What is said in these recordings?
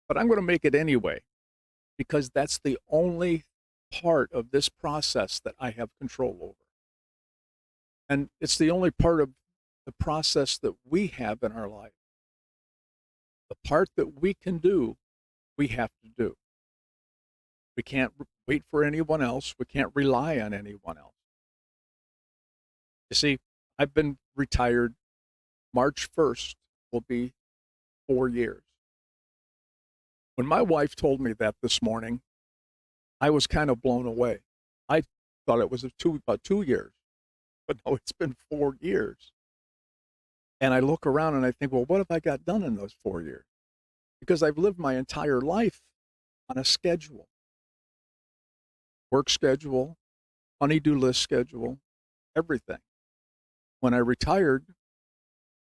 but I'm going to make it anyway because that's the only part of this process that I have control over. And it's the only part of the process that we have in our life. The part that we can do, we have to do. We can't wait for anyone else. We can't rely on anyone else. You see, I've been retired. March 1st will be 4 years. When my wife told me that this morning, I was kind of blown away. I thought it was about 2 years, but no, it's been 4 years. And I look around and I think, well, what have I got done in those 4 years? Because I've lived my entire life on a schedule, work schedule, honey-do list schedule, everything. When I retired,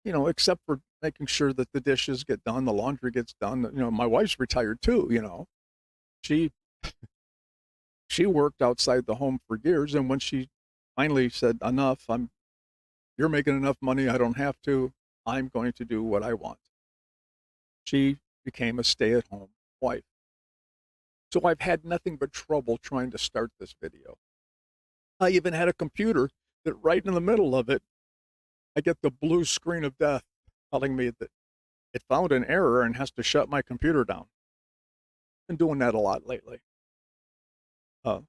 except for making sure that the dishes get done, the laundry gets done. My wife's retired too. She she worked outside the home for years, and when she finally said, "Enough, you're making enough money. I don't have to. I'm going to do what I want." She became a stay-at-home wife. So I've had nothing but trouble trying to start this video. I even had a computer that right in the middle of it, I get the blue screen of death telling me that it found an error and has to shut my computer down. Been doing that a lot lately. Uh,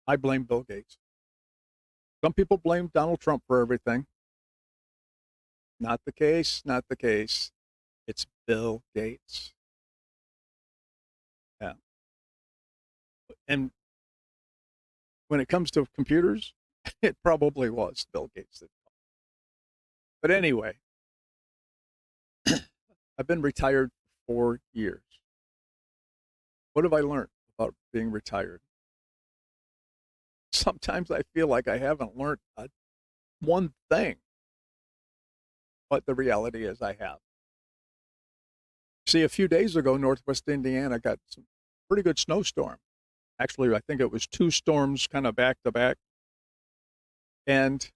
I blame Bill Gates. Some people blame Donald Trump for everything. Not the case, not the case. It's Bill Gates. Yeah. And when it comes to computers, it probably was Bill Gates. But anyway, I've been retired for 4 years. What have I learned about being retired? Sometimes I feel like I haven't learned one thing, but the reality is I have. See, a few days ago, Northwest Indiana got some pretty good snowstorm. Actually, I think it was two storms kind of back to back. And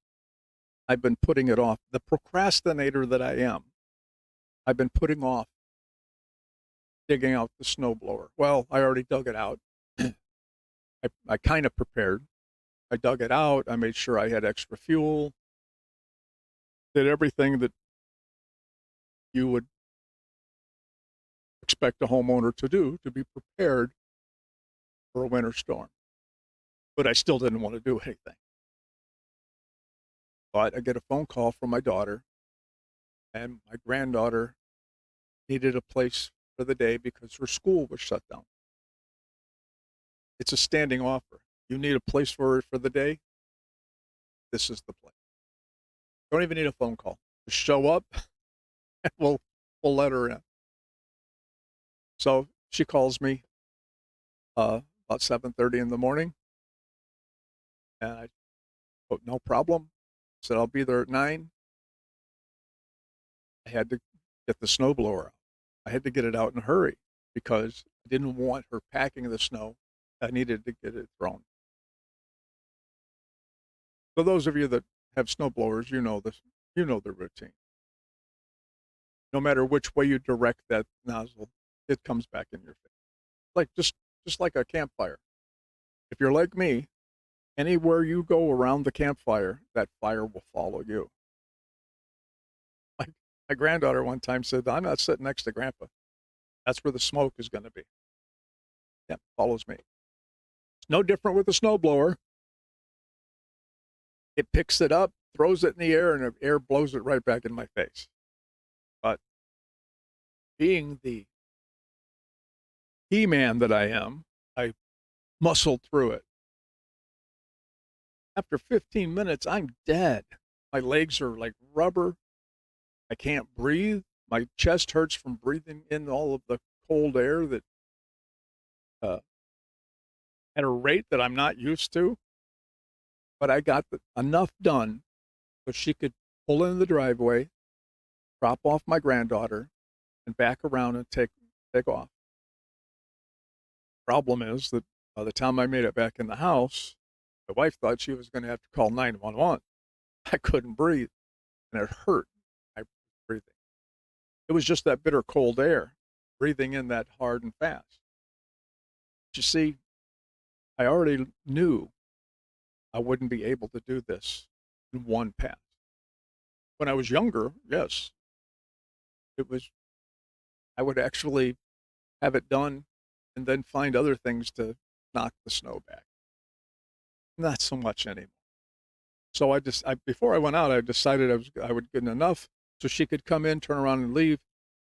I've been putting it off. The procrastinator that I am, I've been putting off digging out the snowblower. Well, I already dug it out. I kind of prepared. I dug it out. I made sure I had extra fuel. Did everything that you would expect a homeowner to do to be prepared for a winter storm. But I still didn't want to do anything. But I get a phone call from my daughter, and my granddaughter needed a place for the day because her school was shut down. It's a standing offer. You need a place for her for the day? This is the place. Don't even need a phone call. Just show up and we'll let her in. So she calls me about 7:30 in the morning, and I put no problem. Said I'll be there at 9. I had to get the snowblower out. I had to get it out in a hurry because I didn't want her packing the snow. I needed to get it thrown. For those of you that have snowblowers, you know this. You know the routine. No matter which way you direct that nozzle, it comes back in your face. Like just like a campfire. If you're like me, anywhere you go around the campfire, that fire will follow you. My, my granddaughter one time said, "I'm not sitting next to Grandpa. That's where the smoke is going to be." Yeah, follows me. It's no different with a snowblower. It picks it up, throws it in the air, and the air blows it right back in my face. But being the He-Man that I am, I muscled through it. After 15 minutes, I'm dead. My legs are like rubber. I can't breathe. My chest hurts from breathing in all of the cold air that uh, at a rate that I'm not used to. But I got enough done so she could pull in the driveway, drop off my granddaughter, and back around and take off. Problem is that by the time I made it back in the house, my wife thought she was going to have to call 911. I couldn't breathe, and it hurt. I was breathing. It was just that bitter cold air. breathing in that hard and fast. But you see, I already knew I wouldn't be able to do this in one pass. When I was younger, yes, it was, I would actually have it done and then find other things to knock the snow back. Not so much anymore. So before I went out, I decided I would get enough so she could come in, turn around and leave.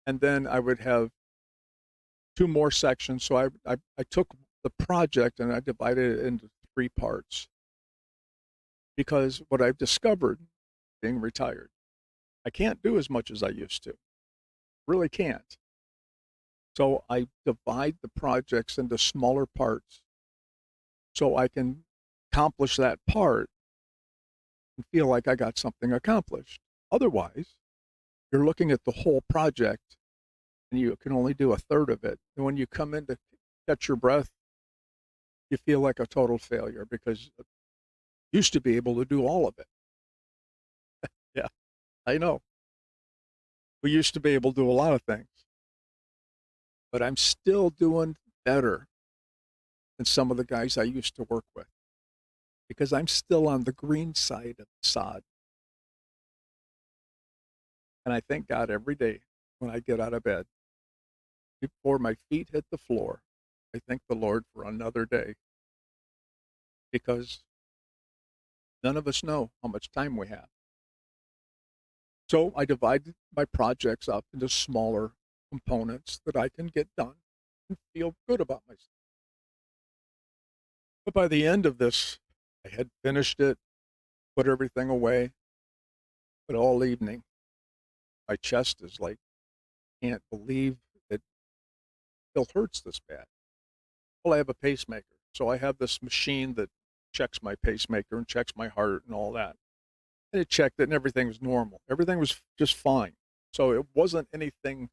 And then I would have two more sections. So I took the project and I divided it into three parts because what I've discovered being retired, I can't do as much as I used to. Really can't. So I divide the projects into smaller parts so I can accomplish that part and feel like I got something accomplished. Otherwise, you're looking at the whole project and you can only do a third of it. And when you come in to catch your breath, you feel like a total failure because you used to be able to do all of it. Yeah, I know. We used to be able to do a lot of things, but I'm still doing better than some of the guys I used to work with because I'm still on the green side of the sod. And I thank God every day when I get out of bed, before my feet hit the floor, I thank the Lord for another day because none of us know how much time we have. So I divide my projects up into smaller components that I can get done and feel good about myself. But by the end of this, I had finished it, put everything away, but all evening, my chest is like, can't believe it still hurts this bad. Well, I have a pacemaker. So I have this machine that checks my pacemaker and checks my heart and all that. And it checked it and everything was normal. Everything was just fine. So it wasn't anything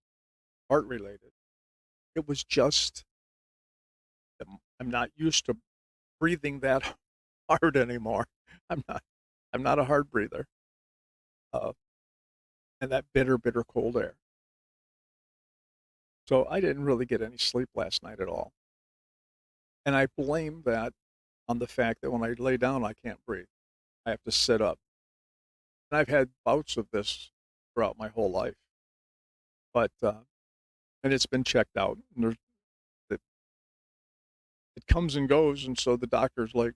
heart related. It was just that I'm not used to breathing that hard anymore. I'm not I'm not a hard breather. Uh, and that bitter, bitter cold air. So I didn't really get any sleep last night at all. And I blame that on the fact that when I lay down, I can't breathe. I have to sit up. And I've had bouts of this throughout my whole life, but and it's been checked out. And it, it comes and goes, and so the doctor's like,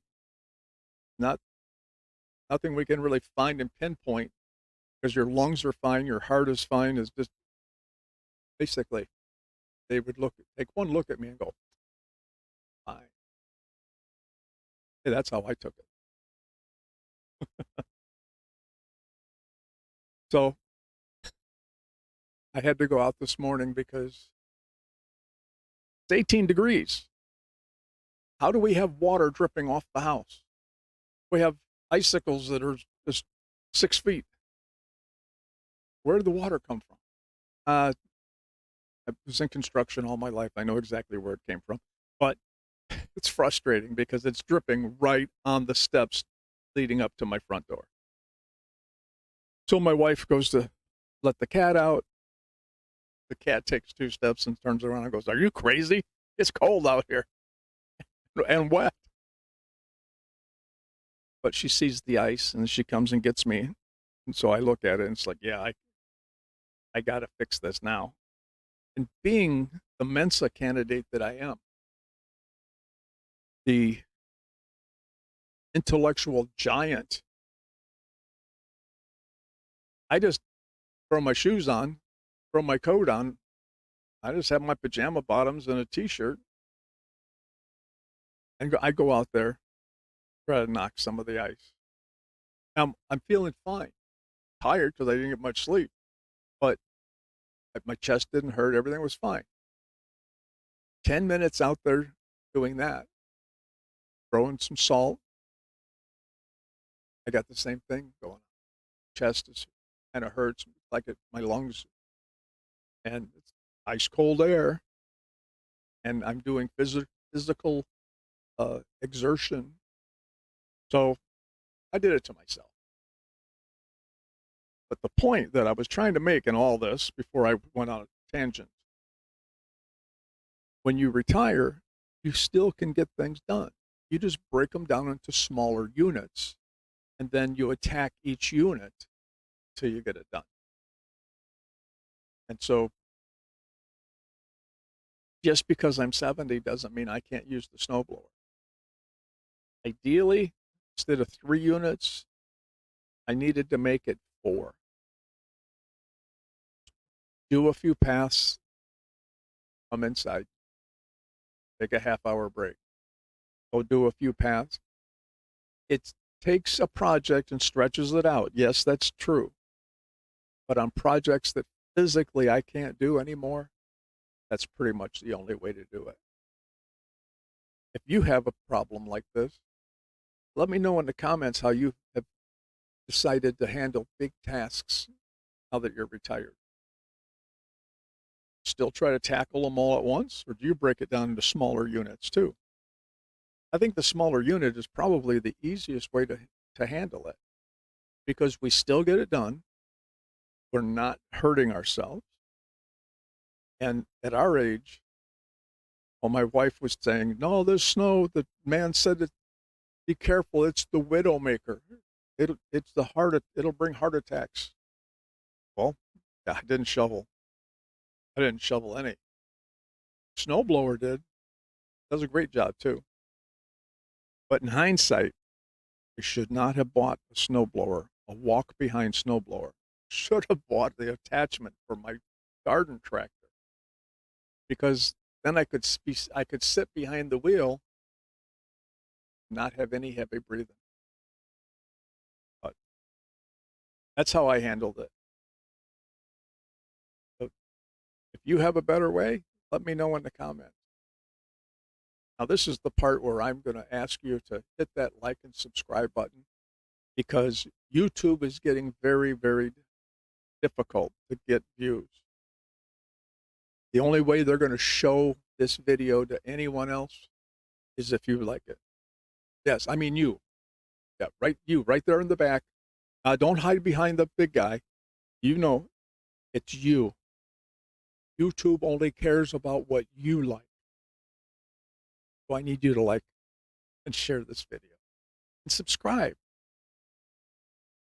not nothing we can really find and pinpoint because your lungs are fine, your heart is fine. Is just basically they would take one look at me and go, fine. Hey, that's how I took it. So I had to go out this morning because it's 18 degrees. How do we have water dripping off the house? We have icicles that are just 6 feet. Where did the water come from? I was in construction all my life. I know exactly where it came from, but it's frustrating because it's dripping right on the steps leading up to my front door. So my wife goes to let the cat out. The cat takes 2 steps and turns around and goes, "Are you crazy? It's cold out here and wet." But she sees the ice and she comes and gets me. And so I look at it and it's like, yeah, I got to fix this now. And being the Mensa candidate that I am, the intellectual giant, I just throw my shoes on, throw my coat on. I just have my pajama bottoms and a t-shirt, and I go out there, try to knock some of the ice. I'm feeling fine, tired because I didn't get much sleep, but my chest didn't hurt. Everything was fine. 10 minutes out there doing that, throwing some salt. I got the same thing going on. Chest is kind of hurts, like my lungs, and it's ice cold air, and I'm doing physical exertion. So I did it to myself. But the point that I was trying to make in all this before I went on a tangent When you retire, you still can get things done. You just break them down into smaller units, and then you attack each unit till you get it done. And so just because I'm 70 doesn't mean I can't use the snowblower. Ideally, instead of 3 units, I needed to make it 4. Do a few paths, come inside, take a half-hour break, go do a few paths. It takes a project and stretches it out. Yes, that's true. But on projects that physically I can't do anymore, that's pretty much the only way to do it. If you have a problem like this, let me know in the comments how you have decided to handle big tasks now that you're retired. Still try to tackle them all at once, or do you break it down into smaller units too? I think the smaller unit is probably the easiest way to handle it because we still get it done. We're not hurting ourselves. And at our age, well, my wife was saying, no, there's snow. The man said, that, be careful. It's the widowmaker. It'll bring heart attacks. Well, yeah, I didn't shovel. I didn't shovel any. Snowblower did. Does a great job too. But in hindsight, I should not have bought a snowblower, a walk-behind snowblower. Should have bought the attachment for my garden tractor because then I could sit behind the wheel, not have any heavy breathing. But that's how I handled it. So if you have a better way, let me know in the comments. Now, this is the part where I'm going to ask you to hit that like and subscribe button because YouTube is getting very, very difficult to get views. The only way they're going to show this video to anyone else is if you like it. Yes, I mean you. Yeah, right there in the back. Don't hide behind the big guy. You know, it's you. YouTube only cares about what you like. So I need you to like and share this video and subscribe.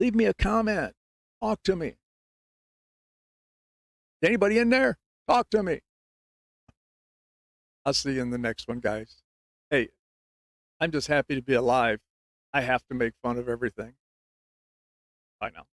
Leave me a comment. Talk to me. Anybody in there? Talk to me. I'll see you in the next one, guys. Hey, I'm just happy to be alive. I have to make fun of everything. Bye now.